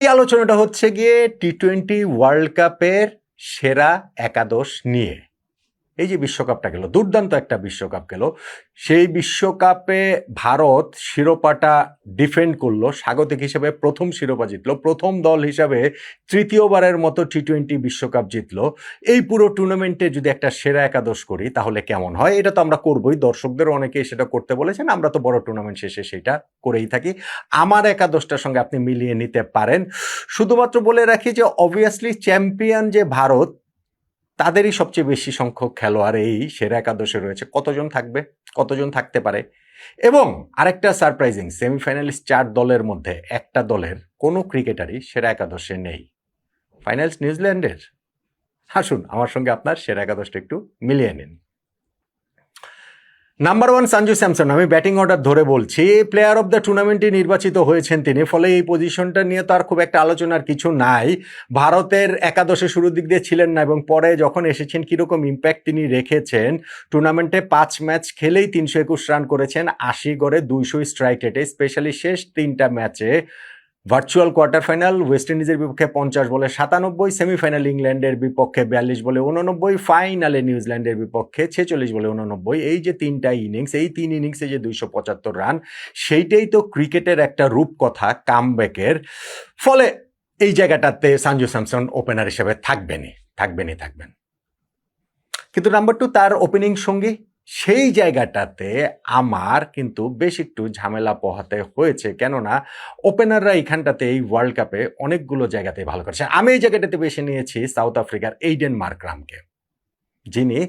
এই আলোচনাটা হচ্ছে গিয়ে টি-20 ওয়ার্ল্ড কাপের সেরা একাদশ নিয়ে। এই যে বিশ্বকাপটা গেল, দুর্দান্ত একটা বিশ্বকাপ গেল, সেই বিশ্বকাপে ভারত শিরোপাটা ডিফেন্ড করলো, স্বাগতিক হিসেবে প্রথম শিরোপা জিতলো, প্রথম দল হিসাবে তৃতীয়বারের মতো টি-20 বিশ্বকাপ জিতলো। এই পুরো টুর্নামেন্টে যদি একটা সেরা একাদশ করি তাহলে কেমন হয়? এটা তো আমরা করবোই, দর্শকদের অনেকেই সেটা করতে বলেছেন, আমরা তো বড় টুর্নামেন্ট শেষে সেটা করেই থাকি। আমার একাদশটার সঙ্গে আপনি মিলিয়ে নিতে পারেন। শুধুমাত্র বলে রাখি যে অবভিয়াসলি চ্যাম্পিয়ন যে ভারত, তাদেরই সবচেয়ে বেশি সংখ্যক খেলোয়াড় এই সেরা একাদশে রয়েছে। কতজন থাকবে, কতজন থাকতে পারে? এবং আরেকটা সারপ্রাইজিং, সেমিফাইনালিস্ট 4 দলের মধ্যে একটা দলের কোনো ক্রিকেটারই সেরা একাদশে নেই। ফাইনালস নিউজিল্যান্ডের। আসুন আমার সঙ্গে আপনার সেরা একাদশটা একটু মিলিয়ে নিন। Number 1 Sanju Samson. আমি ব্যাটিং অর্ডার ধরে বলছি, প্লেয়ার অফ দ্য টুর্নামেন্টে নির্বাচিত হয়েছেন তিনি, ফলে এই পজিশনটা নিয়ে তো আর খুব একটা আলোচনার কিছু নাই। ভারতের একাদশে শুরুর দিক দিয়ে ছিলেন না এবং পরে যখন এসেছেন কীরকম ইম্প্যাক্ট তিনি রেখেছেন। টুর্নামেন্টে 5 ম্যাচ খেলেই 321 রান করেছেন, 80 গড়ে 200 স্ট্রাইক রেটে। স্পেশালি শেষ 3টা ম্যাচে, ভার্চুয়াল কোয়ার্টার ফাইনাল ওয়েস্ট ইন্ডিজের বিপক্ষে 50 বলে 97, সেমিফাইনাল ইংল্যান্ডের বিপক্ষে 42 বলে 89, ফাইনালে নিউজিল্যান্ডের বিপক্ষে 46 বলে 89। এই যে 3টা ইনিংস, এই 3 ইনিংসে যে 275 রান, সেইটাই তো ক্রিকেটের একটা রূপকথা, কামব্যাকের। ফলে এই জায়গাটাতে সঞ্জু স্যামসন ওপেনার হিসেবে থাকবেন। কিন্তু নাম্বার 2 তার ওপেনিং সঙ্গী, সেই জায়গাটাতে আমার কিন্তু বেশ একটু ঝামেলা পোহাতে হয়েছে, কেননা ওপেনাররা এইখানটাতে এই ওয়ার্ল্ড কাপে অনেকগুলো জায়গাতে ভালো করেছে। আমি এই জায়গাটাতে বেছে নিয়েছি সাউথ আফ্রিকার এইডেন মার্করামকে, যিনি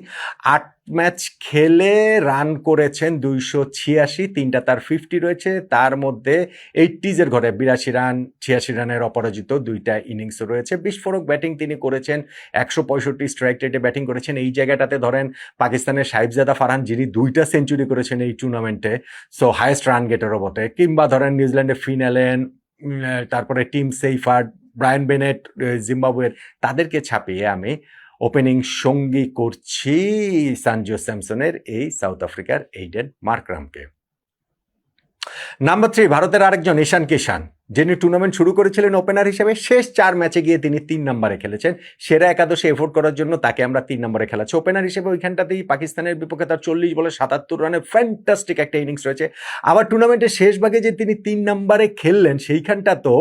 8 ম্যাচ খেলে রান করেছেন 286, 3টা তার 50 রয়েছে, তার মধ্যে 80s ঘরে 82 রান, 86 রানের অপরাজিত 2টা ইনিংস রয়েছে। বিস্ফোরক ব্যাটিং তিনি করেছেন, 165 স্ট্রাইক রেটে ব্যাটিং করেছেন। এই জায়গাটাতে ধরেন পাকিস্তানের সাহিবজাদা ফারহান, যিনি 2টা সেঞ্চুরি করেছেন এই টুর্নামেন্টে, সো হাইয়েস্ট রান গেটারও বটে, কিংবা ধরেন নিউজিল্যান্ডের ফিন অ্যালেন, তারপরে টিম সেইফার্ড, ব্রায়ান বেনেট জিম্বাবুয়ের, তাদেরকে ছাপিয়ে আমি ওপেনিং সঙ্গী করছি সঞ্জু স্যামসনের এই সাউথ আফ্রিকার এইডেন মার্করামকে। নাম্বার 3 ভারতের আরেকজন ঈশান কিষান, যিনি টুর্নামেন্ট শুরু করেছিলেন ওপেনার হিসেবে, শেষ 4 ম্যাচে গিয়ে তিনি 3 নম্বরে খেলেছেন। সেরা একাদশে এফোর্ট করার জন্য তাকে আমরা 3 নম্বরে খেলাচ্ছি। ওপেনার হিসেবে ওইখানটাতেই পাকিস্তানের বিপক্ষে তার 40 বলে 77 রানের ফ্যান্টাস্টিক একটা ইনিংস রয়েছে। আবার টুর্নামেন্টের শেষ ভাগে যে তিনি 3 নম্বরে খেললেন, সেইখানটা তো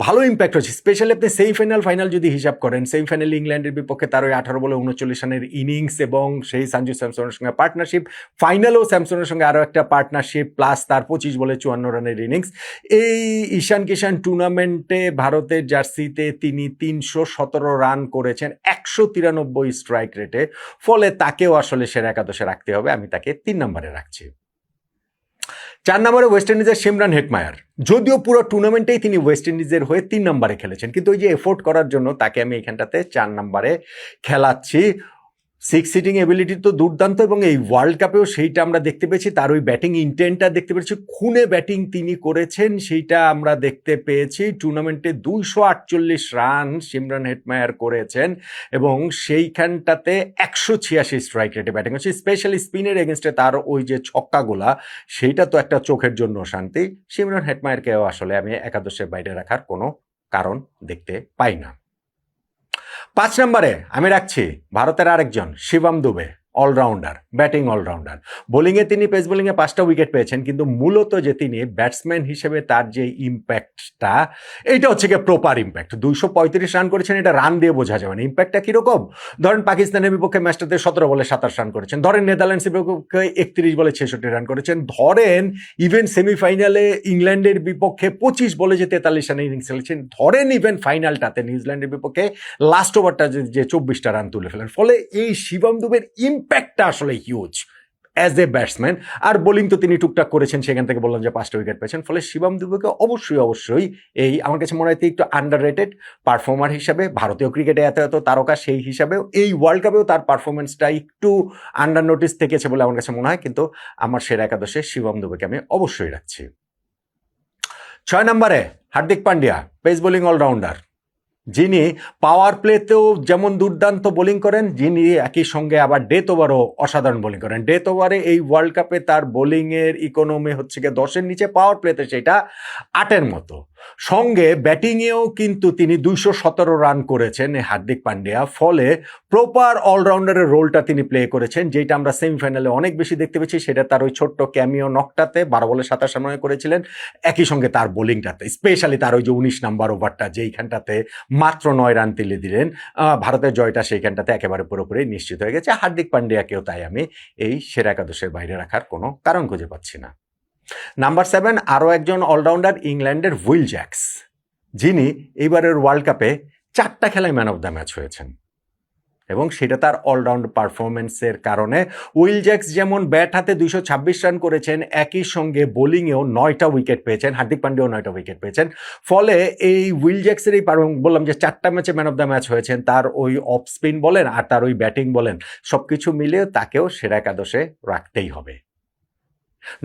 ভালো ইম্প্যাক্ট হচ্ছে। স্পেশালি আপনি সেমিফাইনাল ফাইনাল যদি হিসাব করেন, সেমিফাইনাল ইংল্যান্ডের বিপক্ষে তার ওই 18 বলে 39 রানের ইনিংস এবং সেই সঞ্জু স্যামসনের সঙ্গে পার্টনারশিপ, ফাইনালেও স্যামসনের সঙ্গে আরও একটা পার্টনারশিপ, প্লাস তার 25 বলে 54 রানের ইনিংস। এই ঈশান কিষান টুর্নামেন্টে ভারতের জার্সিতে তিনি 317 রান করেছেন 193 স্ট্রাইক রেটে, ফলে তাকেও আসলে সেরা একাদশে রাখতে হবে। আমি তাকে 3 নম্বরে রাখছি। 4 নম্বরে ওয়েস্ট ইন্ডিজের সিমরান হেটমায়ার। যদিও পুরো টুর্নামেন্টেই তিনি ওয়েস্ট ইন্ডিজের হয়ে 3 নম্বরে খেলেছেন, কিন্তু ওই যে এফোর্ট করার জন্য তাকে আমি এখানটাতে 4 নম্বরে খেলাচ্ছি। 6 সিটিং এবিলিটি তো দুর্দান্ত, এবং এই ওয়ার্ল্ড কাপেও সেইটা আমরা দেখতে পেয়েছি। তার ওই ব্যাটিং ইন্টেন্টটা দেখতে পেয়েছি, খুনে ব্যাটিং তিনি করেছেন, সেইটা আমরা দেখতে পেয়েছি। টুর্নামেন্টে 248 রান সিমরান হেটমায়ার করেছেন এবং সেইখানটাতে 186 স্ট্রাইক রেটে ব্যাটিং হচ্ছে। স্পেশালি স্পিনের এগেনস্টে তার ওই যে ছক্কাগুলা, সেইটা তো একটা চোখের জন্য শান্তি। সিমরান হেটমায়ারকেও আসলে আমি একাদশের বাইরে রাখার কোনো কারণ দেখতে পাই না। 5 নম্বরে আমি রাখছি ভারতের আরেকজন Shivam Dube, allrounder, batting allrounder. বোলিংয়ে তিনি পেস বোলিংয়ে 5টা উইকেট পেয়েছেন, কিন্তু মূলত যে তিনি ব্যাটসম্যান হিসেবে তার যে ইম্প্যাক্টটা, এইটা হচ্ছে গিয়ে প্রপার ইম্প্যাক্ট। 235 রান করেছেন, এটা রান দিয়ে বোঝা যাবে না। ইম্প্যাক্টটা কীরকম? ধরেন পাকিস্তানের বিপক্ষে ম্যাচটাতে 17 বলে 27 রান করেছেন, ধরেন নেদারল্যান্ডসের বিপক্ষে 31 বলে 66 রান করেছেন, ধরেন ইভেন সেমিফাইনালে ইংল্যান্ডের বিপক্ষে 25 বলে যে 43 রানের ইনিংস খেলেছেন, ধরেন ইভেন ফাইনালটাতে নিউজিল্যান্ডের বিপক্ষে লাস্ট ওভারটা যে 24টা রান তুলে ফেলেন। ফলে এই শিবম দুবের ইম্প্যাক্টটা আসলে হিউজ অ্যাজ এ ব্যাটসম্যান। আর বোলিং তো তিনি টুকটাক করেছেন, সেখান থেকে বললাম যে 5টা উইকেট পেয়েছেন। ফলে শিবম দুবেকে অবশ্যই এই আমার কাছে মনে হয় একটু আন্ডার রেটেড পারফর্মার হিসাবে, ভারতীয় ক্রিকেটে এত তারকা, সেই হিসাবেও এই ওয়ার্ল্ড কাপেও তার পারফরমেন্সটা একটু আন্ডার নোটিস থেকেছে বলে আমার কাছে মনে হয়। কিন্তু আমার সেরা একাদশে শিবম দুবেকে আমি অবশ্যই রাখছি। 6 নম্বরে Hardik Pandya, pace bowling allrounder, যিনি পাওয়ার প্লেতেও যেমন দুর্দান্ত বোলিং করেন, যিনি একই সঙ্গে আবার ডেথ ওভারও অসাধারণ বোলিং করেন। ডেথ ওভারে এই ওয়ার্ল্ড কাপে তার বোলিংয়ের ইকোনমি হচ্ছে গিয়ে 10-এর নিচে, পাওয়ার প্লেতে সেটা 8-এর মতো। সঙ্গে ব্যাটিংয়েও কিন্তু তিনি 217 রান করেছেন হার্দিক পান্ডিয়া, ফলে প্রপার অলরাউন্ডারের রোলটা তিনি প্লে করেছেন, যেটা আমরা সেমিফাইনালে অনেক বেশি দেখতে পেয়েছি। সেটা তার ওই ছোট্ট ক্যামিও নকটাতে 12 বলে 27 রান করেছিলেন, একই সঙ্গে তার বোলিংটাতে, স্পেশালি তার ওই যে 19 নাম্বার ওভারটা যেইখানটাতে মাত্র 9 রান তুলে দিলেন, ভারতের জয়টা সেইখানটাতে একেবারে পুরোপুরি নিশ্চিত হয়ে গেছে। হার্দিক পান্ডিয়াকেও তাই আমি এই সেরা একাদশের বাইরে রাখার কোনো কারণ খুঁজে পাচ্ছি না। নাম্বার 7 আরও একজন অলরাউন্ডার, ইংল্যান্ডের উইল জ্যাক্স, যিনি এইবারের ওয়ার্ল্ড কাপে 4টা খেলায় ম্যান অফ দ্য ম্যাচ হয়েছেন, এবং সেটা তার অলরাউন্ড পারফরমেন্সের কারণে। উইল জ্যাক্স যেমন ব্যাট হাতে 226 রান করেছেন, একই সঙ্গে বোলিংয়েও 9টা উইকেট পেয়েছেন, হার্দিক পান্ডিয়াও 9টা উইকেট পেয়েছেন। ফলে এই উইল জ্যাক্সের এই বললাম যে 4টা ম্যাচে ম্যান অফ দ্য ম্যাচ হয়েছেন, তার ওই অফ স্পিন বলেন আর তার ওই ব্যাটিং বলেন, সব কিছু মিলিয়ে তাকেও সেরা একাদশে রাখতেই হবে।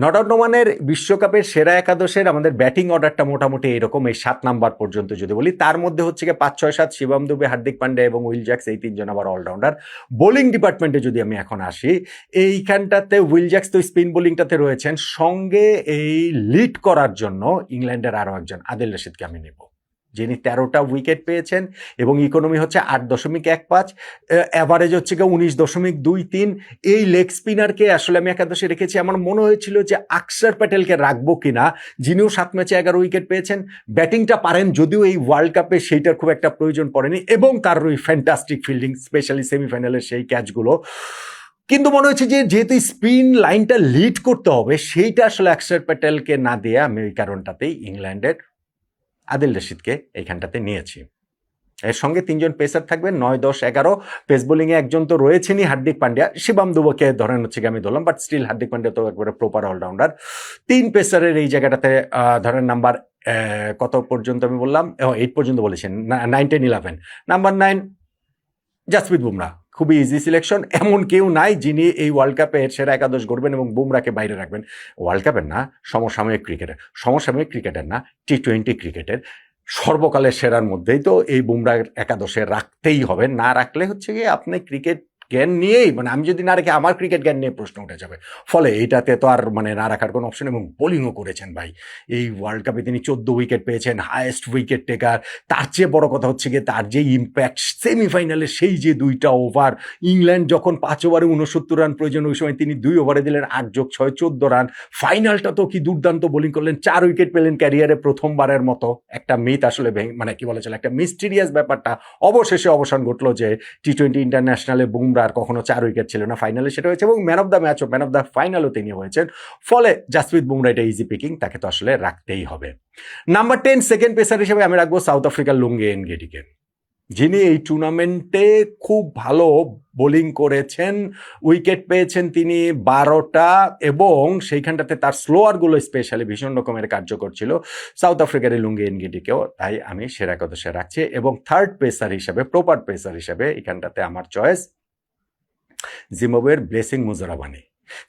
নট আউট নোমানের বিশ্বকাপের সেরা একাদশের আমাদের ব্যাটিং অর্ডারটা মোটামুটি এইরকম, এই 7 নাম্বার পর্যন্ত যদি বলি, তার মধ্যে হচ্ছে গিয়ে 5, 6, 7 শিবম দুবে, হার্দিক পান্ডিয়া এবং উইল জ্যাক্স, এই 3জন আবার অলরাউন্ডার। বোলিং ডিপার্টমেন্টে যদি আমি এখন আসি, এইখানটাতে উইল জ্যাক্স তো স্পিন বোলিংটাতে রয়েছেন, সঙ্গে এই লিড করার জন্য ইংল্যান্ডের আরও একজন আদিল রশিদকে আমি নেব, যিনি 13টা উইকেট পেয়েছেন এবং ইকোনমি হচ্ছে 8.15, অ্যাভারেজ হচ্ছে গিয়ে 19.23। এই লেগ স্পিনারকে আসলে আমি একাদশে রেখেছি। আমার মনে হয়েছিল যে আকসার প্যাটেলকে রাখবো কিনা, যিনিও 7 ম্যাচে 11 উইকেট পেয়েছেন, ব্যাটিংটা পারেন, যদিও এই ওয়ার্ল্ড কাপে সেইটার খুব একটা প্রয়োজন পড়েনি, এবং তার ওই ফ্যান্টাস্টিক ফিল্ডিং, স্পেশালি সেমিফাইনালের সেই ক্যাচগুলো। কিন্তু মনে হচ্ছে যে যেহেতু স্পিন লাইনটা লিড করতে হবে, সেইটা আসলে আকসার প্যাটেলকে না দিয়ে আমি ওই কারণটাতেই ইংল্যান্ডের আদিল রশিদকে এইখানটাতে নিয়েছি। এর সঙ্গে 3জন পেসার থাকবেন, 9, 10, 11। পেস বোলিংয়ে একজন তো রয়েছেনই হার্দিক পান্ডিয়া, শিবম দুবেকে ধরেন হচ্ছে আমি ধরলাম, বাট স্টিল হার্দিক পান্ডিয়া তো একবারে প্রপার অলরাউন্ডার। 3 পেসারের এই জায়গাটাতে ধরেন নাম্বার কত পর্যন্ত আমি বললাম, 8 পর্যন্ত বলেছেন, 9, 10, 11। নাম্বার 9 জাসপ্রীত বুমরা, খুবই ইজি সিলেকশন। এমন কেউ নাই যিনি এই ওয়ার্ল্ড কাপের সেরা একাদশ গড়বেন এবং বুমরাকে বাইরে রাখবেন। ওয়ার্ল্ড কাপের না, সমসাময়িক ক্রিকেটের না, টি20 ক্রিকেটের সর্বকালের সেরার মধ্যেই তো এই বুমরার একাদশে রাখতেই হবে। না রাখলে হচ্ছে গিয়ে আপনি ক্রিকেট জ্ঞান নিয়েই, মানে আমি যদি না রেখে আমার ক্রিকেট জ্ঞান নিয়ে প্রশ্ন উঠে যাবে। ফলে এইটাতে তো আর মানে না রাখার কোনো অপশন। এবং বোলিংও করেছেন ভাই, এই ওয়ার্ল্ড কাপে তিনি 14 উইকেট পেয়েছেন, হায়েস্ট উইকেট টেকার। তার চেয়ে বড় কথা হচ্ছে গিয়ে তার যে ইম্প্যাক্ট, সেমিফাইনালে সেই যে 2টা ওভার, ইংল্যান্ড যখন 5 ওভারে 69 রান প্রয়োজন, ওই সময় তিনি 2 ওভারে দিলেন 8 যোগ 6, 14 রান। ফাইনালটা তো কি দুর্দান্ত বোলিং করলেন, 4 উইকেট পেলেন ক্যারিয়ারে প্রথমবারের মতো। একটা মিথ আসলে মানে কি বলা চলে, একটা মিস্টিরিয়াস ব্যাপারটা অবশেষে অবসান ঘটলো যে টি20 ইন্টারন্যাশনালে বুমরা আর কখনো 4 উইকেট ছিল না, ফাইনালে সেটা হয়েছে, এবং ম্যান অফ দ্য ম্যাচ ও ম্যান অফ দ্য ফাইনালও তিনি হয়েছেন। ফলে জাসপ্রীত বুমরা এটা ইজি পিকিং, তাকে তো আসলে রাখতেই হবে। নাম্বার 10 সেকেন্ড পেসার হিসেবে আমি রাখবো সাউথ আফ্রিকার লুঙ্গে এনগেডিকে, যিনি এই টুর্নামেন্টে খুব ভালো বোলিং করেছেন, উইকেট পেয়েছেন তিনি 12টা, এবং সেইখানটাতে তার স্লোয়ারগুলো স্পেশালি ভীষণ রকমের কার্যকর ছিল। সাউথ আফ্রিকার এই লুঙ্গে এনগেডিকেও তাই আমি সেরা একাদশে রাখছি। এবং থার্ড পেসার হিসাবে, প্রপার পেসার হিসাবে এখানটাতে আমার চয়েস জিম্বাবুয়ের ব্লেসিং মুজারাবানি,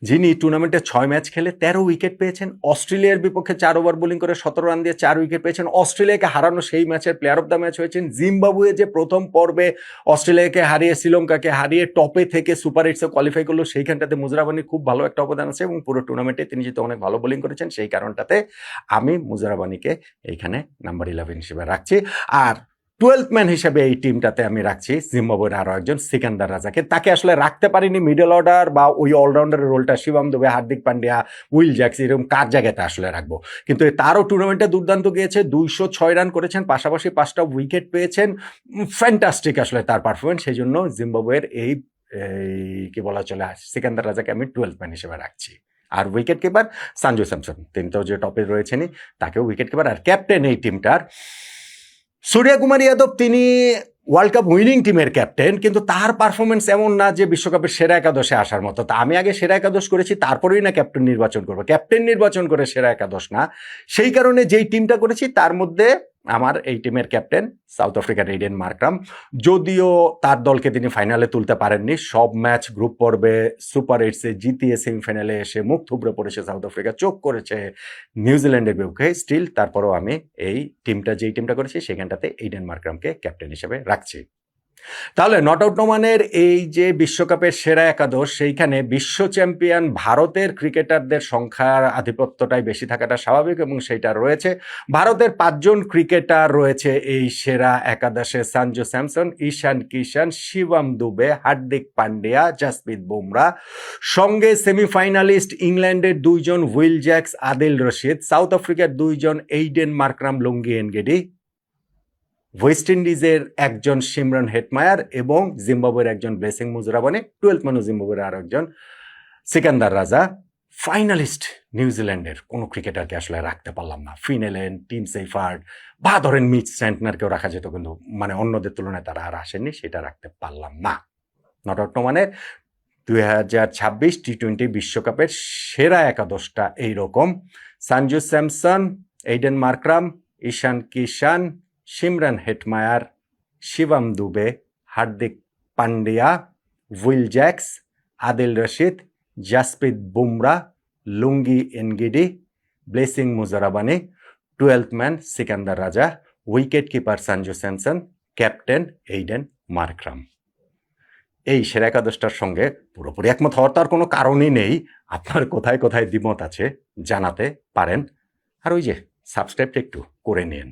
যিনি টুর্নামেন্টে 6 ম্যাচ খেলে 13 উইকেট পেয়েছেন, অস্ট্রেলিয়ার বিপক্ষে 4 ওভার বোলিং করে 17 রান দিয়ে 4 উইকেট পেয়েছেন, অস্ট্রেলিয়াকে হারানো সেই ম্যাচের প্লেয়ার অফ দ্য ম্যাচ হয়েছেন। জিম্বাবুয়ে যে প্রথম পর্বে অস্ট্রেলিয়াকে হারিয়ে, শ্রীলঙ্কাকে হারিয়ে টপে থেকে সুপার 8-এ কোয়ালিফাই করলো, সেইখানটাতে মুজারাবানির খুব ভালো একটা অবদান আছে, এবং পুরো টুর্নামেন্টে তিনি যেহেতু অনেক ভালো বোলিং করেছেন, সেই কারণটাতে আমি মুজারাবানিকে এইখানে নাম্বার 11 হিসেবে রাখছি। আর 12th ম্যান হিসেবে এই টিমটাতে আমি রাখছি জিম্বাবুয়ের আরো একজন সিকান্দার রাজাকে। তাকে আসলে রাখতে পারিনি মিডল অর্ডার বা ওই অলরাউন্ডারের রোলটা শিবম দুবে, হার্দিক পান্ডিয়া, উইল জ্যাক্স, এরকম কার জায়গাতে আসলে রাখবো। কিন্তু তারও টুর্নামেন্টে দুর্দান্ত গিয়েছে, 206 রান করেছেন, পাশাপাশি 5টা উইকেট পেয়েছেন। ফ্যান্টাস্টিক আসলে তার পারফরমেন্স। সেই জন্য জিম্বাবুয়ের এই কি বলা চলে সিকান্দার রাজাকে আমি 12th ম্যান হিসেবে রাখছি। আর উইকেট কিপার সঞ্জু স্যামসন, তিনি তো যে টপে রয়েছেনই, তাকেও উইকেট কিপার। আর ক্যাপ্টেন এই টিমটার সূর্যকুমার যাদব, তিনি ওয়ার্ল্ড কাপ উইনিং টিমের ক্যাপ্টেন, কিন্তু তার পারফরমেন্স এমন না যে বিশ্বকাপের সেরা একাদশে আসার মতো। তা আমি আগে সেরা একাদশ করেছি, তারপরেই না ক্যাপ্টেন নির্বাচন করবো। ক্যাপ্টেন নির্বাচন করে সেরা একাদশ না। সেই কারণে যেই টিমটা করেছি তার মধ্যে আমার এই টিমের ক্যাপ্টেন সাউথ আফ্রিকার এইডেন মার্ক্রাম। যদিও তার দলকে তিনি ফাইনালে তুলতে পারেননি, সব ম্যাচ গ্রুপ পর্বে সুপার 8-এ জিতিয়ে সেমিফাইনালে এসে মুখ থুবড়ে পড়েছে সাউথ আফ্রিকা, চোখ করেছে নিউজিল্যান্ডের বিপক্ষে। স্টিল তারপরেও আমি এই টিমটা, যেই টিমটা করেছি সেখানটাতে এইডেন মার্ক্রামকে ক্যাপ্টেন হিসেবে রাখছি। তাহলে নট আউট নোমানের এই যে বিশ্বকাপের সেরা একাদশ, সেইখানে বিশ্ব চ্যাম্পিয়ন ভারতের ক্রিকেটারদের সংখ্যার আধিপত্যটাই বেশি থাকাটা স্বাভাবিক এবং সেইটা রয়েছে। ভারতের 5জন ক্রিকেটার রয়েছে এই সেরা একাদশে: সঞ্জু স্যামসন, ঈশান কিষান, শিবম দুবে, হার্দিক পান্ডিয়া, জাসপ্রীত বুমরা। সঙ্গে সেমিফাইনালিস্ট ইংল্যান্ডের 2জন Will Jacks, Adil Rashid, South আফ্রিকার 2জন Aiden Markram, Lungi Ngidi, West ইন্ডিজের একজন সিমরন হেটমায়ার এবং জিম্বাবুয়ের একজন ব্লেসিং মুজরাবানি, 12th ম্যান জিম্বাবুয়ের আর একজন সিকান্দার রাজা। ফাইনালিস্ট নিউজিল্যান্ডের কোনো ক্রিকেটারকে আসলে রাখতে পারলাম না। ফিন এলেন, টিম সেইফার্ড বা ধরেন মিচ স্যান্টনারকেও রাখা যেত, কিন্তু মানে অন্যদের তুলনায় তারা আর আসেননি, সেটা রাখতে পারলাম না। নট আউট নোমানের 2026 টি-20 বিশ্বকাপের সেরা একাদশটা এইরকম: Sanju Samson, Aiden Markram, Ishan Kishan, Shimron Hetmyer, Shivam Dube, Hardik Pandya, Will Jacks, Adil Rashid, Jasprit Bumrah, Lungi Ngidi, Blessing Muzarabani, 12th man Sikandar Raza, wicket keeper Sanju Samson, captain Aiden Markram. এই সেরা একাদশটার সঙ্গে পুরোপুরি একমত হওয়ার তার কোনো কারণই নেই। আপনার কোথায় কোথায় দ্বিমত আছে জানাতে পারেন। আর ওই যে সাবস্ক্রাইবটা একটু করে নিন।